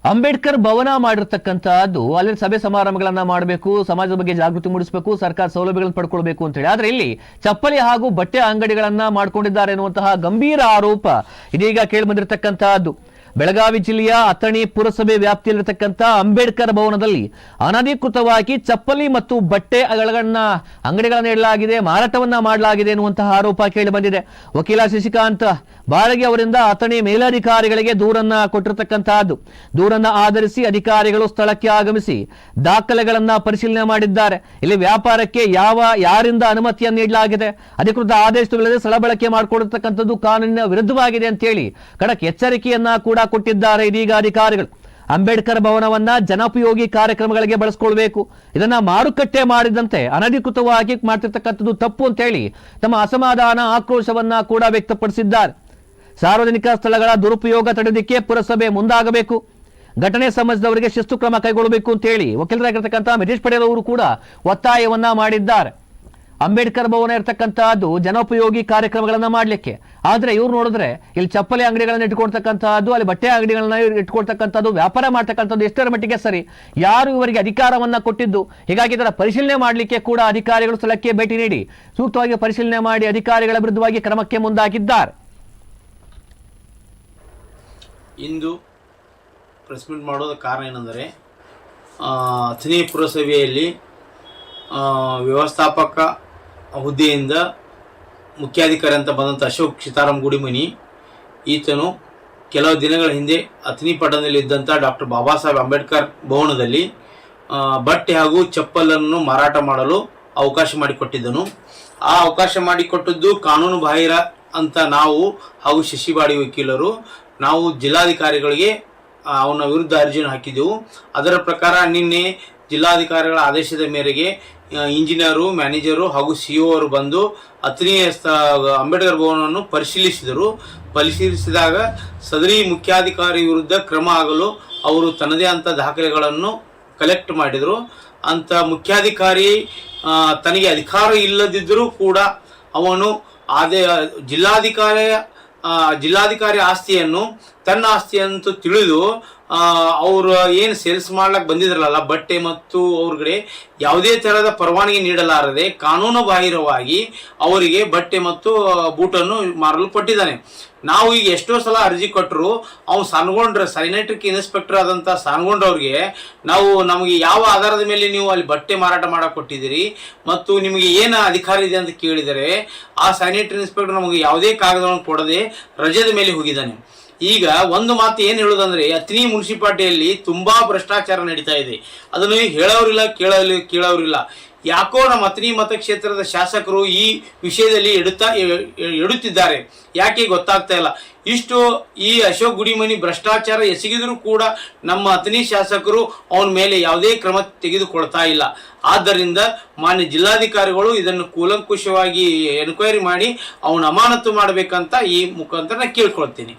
ಅಂಬೇಡ್ಕರ್ ಭವನ ಮಾಡಿರ್ತಕ್ಕಂಥದ್ದು ಅಲ್ಲಿ ಸಭೆ ಸಮಾರಂಭಗಳನ್ನ ಮಾಡಬೇಕು, ಸಮಾಜದ ಬಗ್ಗೆ ಜಾಗೃತಿ ಮೂಡಿಸಬೇಕು, ಸರ್ಕಾರ ಸೌಲಭ್ಯಗಳನ್ನು ಪಡ್ಕೊಳ್ಬೇಕು ಅಂತ ಹೇಳಿ. ಆದ್ರೆ ಇಲ್ಲಿ ಚಪ್ಪಲಿ ಹಾಗೂ ಬಟ್ಟೆ ಅಂಗಡಿಗಳನ್ನ ಮಾಡ್ಕೊಂಡಿದ್ದಾರೆ ಎನ್ನುವಂತಹ ಗಂಭೀರ ಆರೋಪ ಇದೀಗ ಕೇಳಿ ಬಂದಿರತಕ್ಕಂತಹದ್ದು. ಬೆಳಗಾವಿ ಜಿಲ್ಲೆಯ ಅಥಣಿ ಪುರಸಭೆ ವ್ಯಾಪ್ತಿಯಲ್ಲಿರತಕ್ಕಂಥ ಅಂಬೇಡ್ಕರ್ ಭವನದಲ್ಲಿ ಅನಧಿಕೃತವಾಗಿ ಚಪ್ಪಲಿ ಮತ್ತು ಬಟ್ಟೆ ಅಂಗಡಿಗಳನ್ನು ಇಡಲಾಗಿದೆ, ಮಾರಾಟವನ್ನ ಮಾಡಲಾಗಿದೆ ಎನ್ನುವಂತಹ ಆರೋಪ ಕೇಳಿ ಬಂದಿದೆ. ವಕೀಲ ಶಶಿಕಾಂತ್ ಬಾಳಗಿ ಅವರಿಂದ ಅಥಣಿ ಮೇಲಧಿಕಾರಿಗಳಿಗೆ ದೂರನ್ನ ಕೊಟ್ಟಿರತಕ್ಕಂತಹದ್ದು. ದೂರನ್ನ ಆಧರಿಸಿ ಅಧಿಕಾರಿಗಳು ಸ್ಥಳಕ್ಕೆ ಆಗಮಿಸಿ ದಾಖಲೆಗಳನ್ನ ಪರಿಶೀಲನೆ ಮಾಡಿದ್ದಾರೆ. ಇಲ್ಲಿ ವ್ಯಾಪಾರಕ್ಕೆ ಯಾರಿಂದ ಅನುಮತಿಯನ್ನು ನೀಡಲಾಗಿದೆ, ಅಧಿಕೃತ ಆದೇಶವಿಲ್ಲದೆ ಸ್ಥಳ ಬಳಕೆ ಮಾಡಿಕೊಂಡಿರ್ತಕ್ಕಂಥದ್ದು ಕಾನೂನಿನ ವಿರುದ್ಧವಾಗಿದೆ ಅಂತ ಹೇಳಿ ಖಡಕ್ ಎಚ್ಚರಿಕೆಯನ್ನ ಕೂಡ ಕೊಟ್ಟಿದ್ದಾರೆ ಇದೀಗ ಅಧಿಕಾರಿಗಳು. ಅಂಬೇಡ್ಕರ್ ಭವನವನ್ನ ಜನೋಪಯೋಗಿ ಕಾರ್ಯಕ್ರಮಗಳಿಗೆ ಬಳಸಿಕೊಳ್ಬೇಕು, ಇದನ್ನ ಮಾರುಕಟ್ಟೆ ಮಾಡಿದಂತೆ ಅನಧಿಕೃತವಾಗಿ ಮಾಡ್ತಿರ್ತಕ್ಕಂಥದ್ದು ತಪ್ಪು ಅಂತ ಹೇಳಿ ತಮ್ಮ ಅಸಮಾಧಾನ ಆಕ್ರೋಶವನ್ನ ಕೂಡ ವ್ಯಕ್ತಪಡಿಸಿದ್ದಾರೆ. ಸಾರ್ವಜನಿಕ ಸ್ಥಳಗಳ ದುರುಪಯೋಗ ತಡೆಯೋದಕ್ಕೆ ಪುರಸಭೆ ಮುಂದಾಗಬೇಕು, ಘಟನೆ ಸಂಬಂಧಿಸಿದವರಿಗೆ ಶಿಸ್ತು ಕ್ರಮ ಕೈಗೊಳ್ಳಬೇಕು ಅಂತ ಹೇಳಿ ವಕೀಲರಾಗಿರ್ತಕ್ಕಂಥ ಮಿತೇಶ್ ಪಟೇಲ್ ಅವರು ಕೂಡ ಒತ್ತಾಯವನ್ನ ಮಾಡಿದ್ದಾರೆ. ಅಂಬೇಡ್ಕರ್ ಭವನ ಇರತಕ್ಕಂತಹದ್ದು ಜನೋಪಯೋಗಿ ಕಾರ್ಯಕ್ರಮಗಳನ್ನ ಮಾಡ್ಲಿಕ್ಕೆ, ಆದ್ರೆ ಇವ್ರು ನೋಡಿದ್ರೆ ಇಲ್ಲಿ ಚಪ್ಪಲಿ ಅಂಗಡಿಗಳನ್ನ ಇಟ್ಕೊಳ್ತಕ್ಕಂತಹದ್ದು, ಅಲ್ಲಿ ಬಟ್ಟೆ ಅಂಗಡಿಗಳನ್ನ ಇಟ್ಕೊಳ್ತಕ್ಕಂಥದ್ದು, ವ್ಯಾಪಾರ ಮಾಡ್ತಕ್ಕಂಥದ್ದು ಎಷ್ಟರ ಮಟ್ಟಿಗೆ ಸರಿ? ಯಾರು ಇವರಿಗೆ ಅಧಿಕಾರವನ್ನ ಕೊಟ್ಟಿದ್ದು? ಹೀಗಾಗಿ ಇದರ ಪರಿಶೀಲನೆ ಮಾಡಲಿಕ್ಕೆ ಕೂಡ ಅಧಿಕಾರಿಗಳು ಸ್ಥಳಕ್ಕೆ ಭೇಟಿ ನೀಡಿ ಸೂಕ್ತವಾಗಿ ಪರಿಶೀಲನೆ ಮಾಡಿ ಅಧಿಕಾರಿಗಳ ವಿರುದ್ಧವಾಗಿ ಕ್ರಮಕ್ಕೆ ಮುಂದಾಗಿದ್ದಾರೆ. ಇಂದು ಪ್ರೆಸ್ ಮೀಟ್ ಮಾಡೋದ ಕಾರಣ ಏನಂದರೆ, ಅಥಣಿ ಪುರಸಭೆಯಲ್ಲಿ ವ್ಯವಸ್ಥಾಪಕ ಹುದ್ದೆಯಿಂದ ಮುಖ್ಯಾಧಿಕಾರಿ ಅಂತ ಬಂದಂಥ ಅಶೋಕ್ ಸೀತಾರಾಮ್ ಗುಡಿಮನಿ ಈತನು ಕೆಲವು ದಿನಗಳ ಹಿಂದೆ ಅಥಣಿ ಪಟ್ಟಣದಲ್ಲಿದ್ದಂಥ ಡಾಕ್ಟರ್ ಬಾಬಾ ಸಾಹೇಬ್ ಅಂಬೇಡ್ಕರ್ ಭವನದಲ್ಲಿ ಬಟ್ಟೆ ಹಾಗೂ ಚಪ್ಪಲನ್ನು ಮಾರಾಟ ಮಾಡಲು ಅವಕಾಶ ಮಾಡಿಕೊಟ್ಟಿದ್ದನು. ಆ ಅವಕಾಶ ಮಾಡಿಕೊಟ್ಟದ್ದು ಕಾನೂನು ಬಾಹಿರ ಅಂತ ನಾವು ಹಾಗೂ ಶಶಿವಾಡಿ ವಕೀಲರು ನಾವು ಜಿಲ್ಲಾಧಿಕಾರಿಗಳಿಗೆ ಅವನ ವಿರುದ್ಧ ಅರ್ಜಿಯನ್ನು ಹಾಕಿದ್ದೆವು. ಅದರ ಪ್ರಕಾರ ನಿನ್ನೆ ಜಿಲ್ಲಾಧಿಕಾರಿಗಳ ಆದೇಶದ ಮೇರೆಗೆ ಇಂಜಿನಿಯರು, ಮ್ಯಾನೇಜರು ಹಾಗೂ CO ಅವರು ಬಂದು ಅಥಣಿ ಅಂಬೇಡ್ಕರ್ ಭವನವನ್ನು ಪರಿಶೀಲಿಸಿದಾಗ ಸದರಿ ಮುಖ್ಯಾಧಿಕಾರಿ ವಿರುದ್ಧ ಕ್ರಮ ಆಗಲು ಅವರು ತನ್ನದೇ ಅಂತ ದಾಖಲೆಗಳನ್ನು ಕಲೆಕ್ಟ್ ಮಾಡಿದರು. ಅಂತ ಮುಖ್ಯಾಧಿಕಾರಿ ತನಗೆ ಅಧಿಕಾರ ಇಲ್ಲದಿದ್ದರೂ ಕೂಡ ಅವನು ಜಿಲ್ಲಾಧಿಕಾರಿ ಆಸ್ತಿಯನ್ನು ತನ್ನ ಆಸ್ತಿ ಅಂತ ತಿಳಿದು ಅವರು ಏನು ಸೇಲ್ಸ್ ಮಾಡ್ಲಿಕ್ಕೆ ಬಂದಿದ್ರಲ್ಲ ಬಟ್ಟೆ ಮತ್ತು ಅವ್ರಿಗೆ ಯಾವುದೇ ಥರದ ಪರವಾನಗಿ ನೀಡಲಾರದೆ ಕಾನೂನು ಬಾಹಿರವಾಗಿ ಅವರಿಗೆ ಬಟ್ಟೆ ಮತ್ತು ಬೂಟನ್ನು ಮಾರಲು ಕೊಟ್ಟಿದ್ದಾನೆ. ನಾವು ಈಗ ಎಷ್ಟೋ ಸಲ ಅರ್ಜಿ ಕೊಟ್ಟರು ಅವ್ನು ಸಾನ್ಗೊಂಡ್ರೆ ಸ್ಯಾನಿಟರಿ ಇನ್ಸ್ಪೆಕ್ಟರ್ ಆದಂಥ ಸಾನ್ಗೊಂಡ್ರವ್ರಿಗೆ ನಮಗೆ ಯಾವ ಆಧಾರದ ಮೇಲೆ ನೀವು ಅಲ್ಲಿ ಬಟ್ಟೆ ಮಾರಾಟ ಮಾಡಕ್ಕೆ ಕೊಟ್ಟಿದ್ದೀರಿ ಮತ್ತು ನಿಮಗೆ ಏನು ಅಧಿಕಾರ ಇದೆ ಅಂತ ಕೇಳಿದರೆ ಆ ಸ್ಯಾನಿಟರಿ ಇನ್ಸ್ಪೆಕ್ಟರ್ ನಮಗೆ ಯಾವುದೇ ಕಾಗದಗಳನ್ನು ಕೊಡದೆ ರಜದ ಮೇಲೆ ಹೋಗಿದ್ದಾನೆ. ಈಗ ಒಂದು ಮಾತು ಏನು ಹೇಳೋದಂದ್ರೆ, ಅಥಣಿ ಮುನ್ಸಿಪಾಲಿಟಿಯಲ್ಲಿ ತುಂಬಾ ಭ್ರಷ್ಟಾಚಾರ ನಡೀತಾ ಇದೆ. ಅದನ್ನು ಹೇಳೋರಿಲ್ಲ, ಕೇಳೋರಿಲ್ಲ. ಯಾಕೋ ನಮ್ಮ ಅಥಣಿ ಮತಕ್ಷೇತ್ರದ ಶಾಸಕರು ಈ ವಿಷಯದಲ್ಲಿ ಎಡುತ್ತಿದ್ದಾರೆ, ಯಾಕೆ ಗೊತ್ತಾಗ್ತಾ ಇಲ್ಲ. ಈ ಅಶೋಕ್ ಗುಡಿಮನಿ ಭ್ರಷ್ಟಾಚಾರ ಎಸಗಿದರೂ ಕೂಡ ನಮ್ಮ ಅಥಣಿ ಶಾಸಕರು ಅವನ ಮೇಲೆ ಯಾವುದೇ ಕ್ರಮ ತೆಗೆದುಕೊಳ್ತಾ ಇಲ್ಲ. ಆದ್ದರಿಂದ ಮಾನ್ಯ ಜಿಲ್ಲಾಧಿಕಾರಿಗಳು ಇದನ್ನು ಕೂಲಂಕುಷವಾಗಿ ಎನ್ಕ್ವೈರಿ ಮಾಡಿ ಅವನ ಅಮಾನತು ಮಾಡಬೇಕಂತ ಈ ಮುಖಾಂತರ ನಾನು ಕೇಳ್ಕೊಳ್ತೀನಿ.